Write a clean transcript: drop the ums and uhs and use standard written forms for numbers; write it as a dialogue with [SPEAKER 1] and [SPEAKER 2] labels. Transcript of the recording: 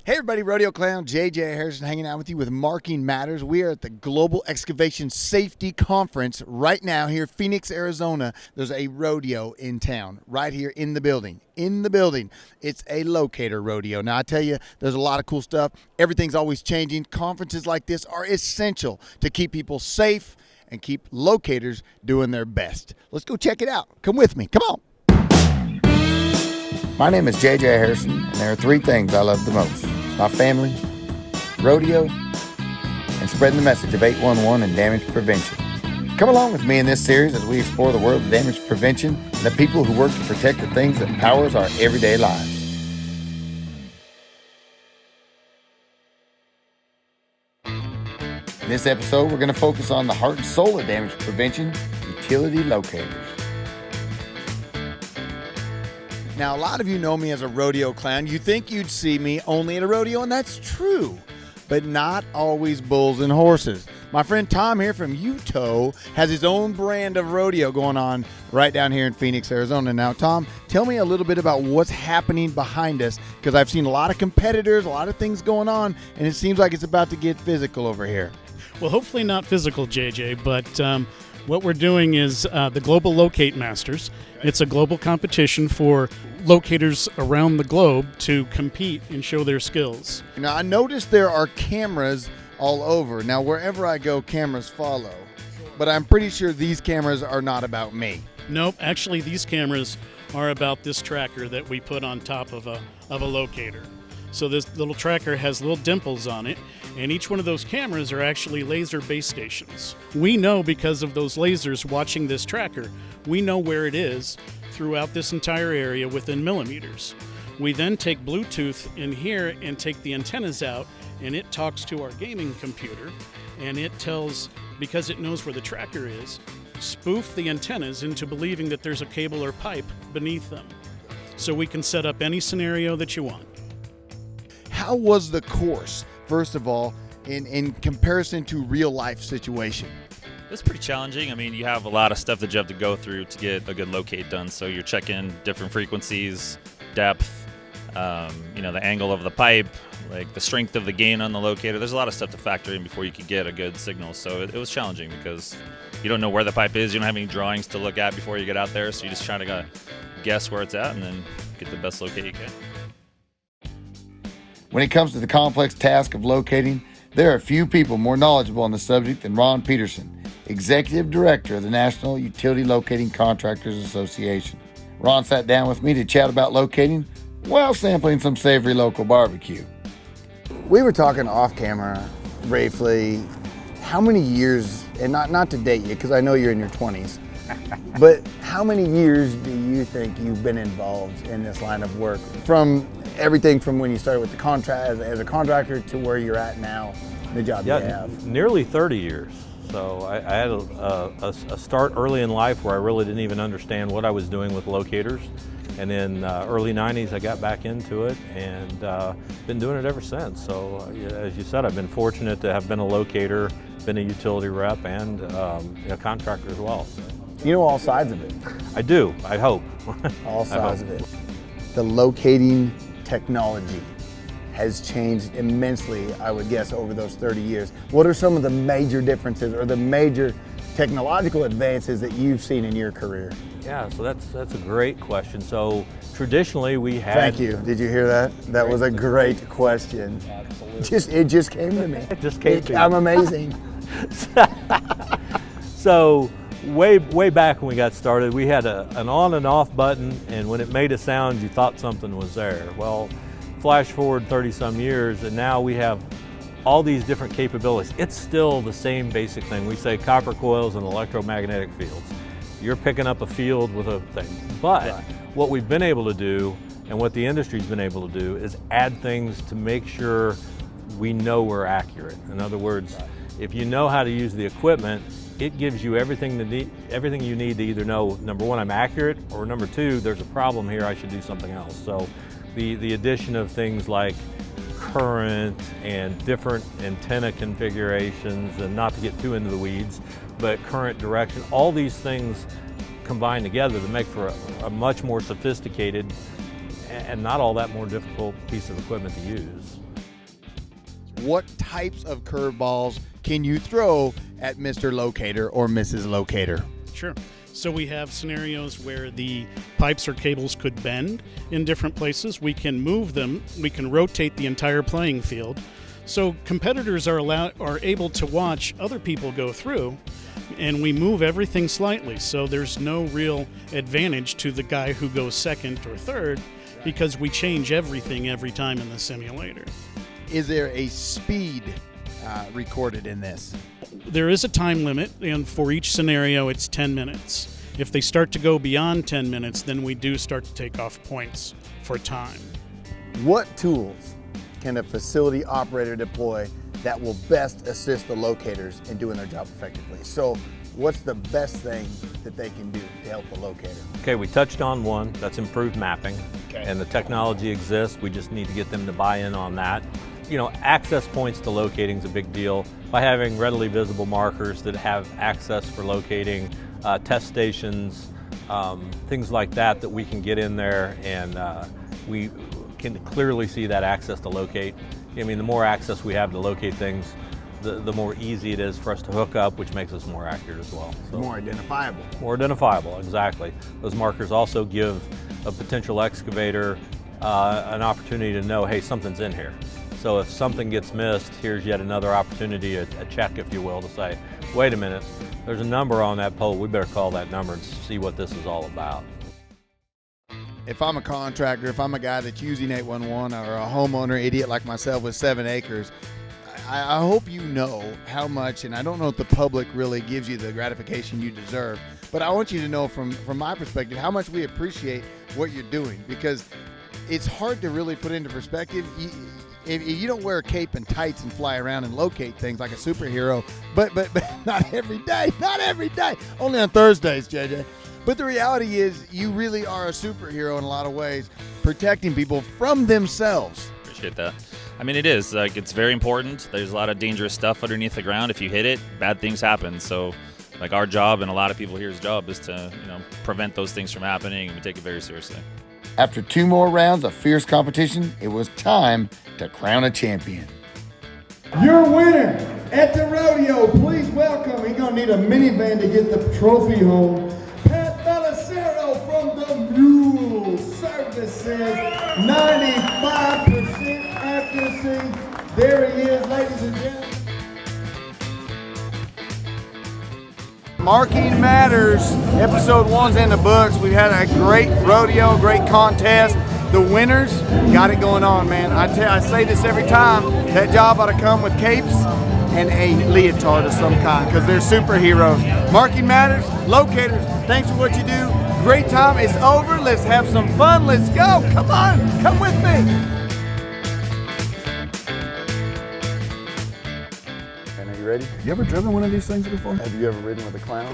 [SPEAKER 1] Hey everybody, Rodeo Clown, JJ Harrison hanging out with you with Marking Matters. We are at the Global Excavation Safety Conference right now here in Phoenix, Arizona. There's a rodeo in town, right here in the building. It's a Locator rodeo. Now I tell you, there's a lot of cool stuff. Everything's always changing. Conferences like this are essential to keep people safe and keep locators doing their best. Let's go check it out. Come with me, come on. My name is JJ Harrison, and there are three things I love the most: my family, rodeo, and spreading the message of 811 and damage prevention. Come along with me in this series as we explore the world of damage prevention and the people who work to protect the things that powers our everyday lives. In this episode, we're going to focus on the heart and soul of damage prevention, utility locators. Now, a lot of you know me as a rodeo clown. You think you'd see me only at a rodeo, and that's true, but not always bulls and horses. My friend Tom here from Utah has his own brand of rodeo going on right down here in Phoenix, Arizona. Now, Tom, tell me a little bit about what's happening behind us, because I've seen a lot of competitors, a lot of things going on, and it seems like it's about to get physical over here.
[SPEAKER 2] Well, hopefully not physical, JJ, but what we're doing is the Global Locate Masters. It's a global competition for locators around the globe to compete and show their skills.
[SPEAKER 1] Now, I noticed there are cameras all over. Now, wherever I go, cameras follow. But I'm pretty sure these cameras are not about me.
[SPEAKER 2] Nope, actually these cameras are about this tracker that we put on top of a locator. So this little tracker has little dimples on it, and each one of those cameras are actually laser base stations. We know, because of those lasers watching this tracker, we know where it is throughout this entire area within millimeters. We then take Bluetooth in here and take the antennas out, and it talks to our gaming computer, and it tells, because it knows where the tracker is, spoof the antennas into believing that there's a cable or pipe beneath them. So we can set up any scenario that you want.
[SPEAKER 1] How was the course, first of all, in comparison to real life situation?
[SPEAKER 3] It's pretty challenging. I mean, you have a lot of stuff that you have to go through to get a good locate done. So you're checking different frequencies, depth, the angle of the pipe, like the strength of the gain on the locator. There's a lot of stuff to factor in before you can get a good signal. So it was challenging because you don't know where the pipe is. You don't have any drawings to look at before you get out there. So you're just trying to guess where it's at and then get the best locate you can.
[SPEAKER 1] When it comes to the complex task of locating, there are few people more knowledgeable on the subject than Ron Peterson, Executive Director of the National Utility Locating Contractors Association. Ron sat down with me to chat about locating while sampling some savory local barbecue. We were talking off camera briefly, how many years, and not to date you because I know you're in your 20s, but how many years do you think you've been involved in this line of work? From everything from when you started with the contract as a contractor to where you're at now, the job you have?
[SPEAKER 4] Nearly 30 years. So I had a start early in life where I really didn't even understand what I was doing with locators. And in early 90s, I got back into it and been doing it ever since. So as you said, I've been fortunate to have been a locator, been a utility rep, and a contractor as well.
[SPEAKER 1] You know all sides of it.
[SPEAKER 4] I do, I hope.
[SPEAKER 1] All sides of it. The locating technology has changed immensely, I would guess, over those 30 years. What are some of the major differences or the major technological advances that you've seen in your career?
[SPEAKER 4] Yeah, so that's a great question. So traditionally we had...
[SPEAKER 1] Thank you. Did you hear that? That was a great question. Absolutely. It just came to me.
[SPEAKER 4] It just came to you.
[SPEAKER 1] I'm amazing.
[SPEAKER 4] So way back when we got started, we had an on and off button, and when it made a sound, you thought something was there. Well, flash forward 30 some years, and now we have all these different capabilities. It's still the same basic thing. We say copper coils and electromagnetic fields. You're picking up a field with a thing. But what we've been able to do, and what the industry's been able to do, is add things to make sure we know we're accurate. In other words, if you know how to use the equipment, it gives you everything you need to either know, number one, I'm accurate, or number two, there's a problem here, I should do something else. So the addition of things like current and different antenna configurations, and not to get too into the weeds, but current direction, all these things combine together to make for a much more sophisticated and not all that more difficult piece of equipment to use.
[SPEAKER 5] what types of curveballs can you throw at Mr. Locator or Mrs. Locator?
[SPEAKER 2] Sure. So we have scenarios where the pipes or cables could bend in different places. We can move them. We can rotate the entire playing field. So competitors are able to watch other people go through, and we move everything slightly. So there's no real advantage to the guy who goes second or third because we change everything every time in the simulator.
[SPEAKER 5] Is there a speed recorded in this?
[SPEAKER 2] There is a time limit, and for each scenario, it's 10 minutes. If they start to go beyond 10 minutes, then we do start to take off points for time.
[SPEAKER 5] What tools can a facility operator deploy that will best assist the locators in doing their job effectively? So what's the best thing that they can do to help the locator?
[SPEAKER 4] Okay, we touched on one, that's improved mapping.
[SPEAKER 5] Okay.
[SPEAKER 4] And the technology exists, we just need to get them to buy in on that. You know, access points to locating is a big deal. By having readily visible markers that have access for locating, test stations, things like that we can get in there and we can clearly see that access to locate. I mean, the more access we have to locate things, the more easy it is for us to hook up, which makes us more accurate as well. So,
[SPEAKER 5] More identifiable.
[SPEAKER 4] more identifiable, exactly. Those markers also give a potential excavator an opportunity to know, hey, something's in here. So if something gets missed, here's yet another opportunity, a check, if you will, to say, wait a minute, there's a number on that pole, we better call that number and see what this is all about.
[SPEAKER 5] If I'm a contractor, if I'm a guy that's using 811 or a homeowner idiot like myself with 7 acres, I hope you know how much, and I don't know if the public really gives you the gratification you deserve, but I want you to know from my perspective how much we appreciate what you're doing, because it's hard to really put into perspective. If you don't wear a cape and tights and fly around and locate things like a superhero, but not every day, only on Thursdays, JJ. But the reality is you really are a superhero in a lot of ways, protecting people from themselves.
[SPEAKER 3] Appreciate that. I mean, it is. Like, it's very important. There's a lot of dangerous stuff underneath the ground. If you hit it, bad things happen. So, like, our job and a lot of people here's job is to, prevent those things from happening, and we take it very seriously.
[SPEAKER 1] After 2 more rounds of fierce competition, it was time to crown a champion.
[SPEAKER 5] Your winner at the rodeo, please welcome, he's going to need a minivan to get the trophy home, Pat Belicero from the Mule Services, 95% accuracy. There he is, ladies and gentlemen. Marking Matters, episode 1's in the books. We've had a great rodeo, great contest. The winners got it going on, man. I say this every time, that job ought to come with capes and a leotard of some kind, because they're superheroes. Marking Matters, locators, thanks for what you do. Great time, it's over. Let's have some fun. Let's go. Come on, come with me. Are you ready?
[SPEAKER 6] You ever driven one of these things before?
[SPEAKER 5] Have you ever ridden with a clown?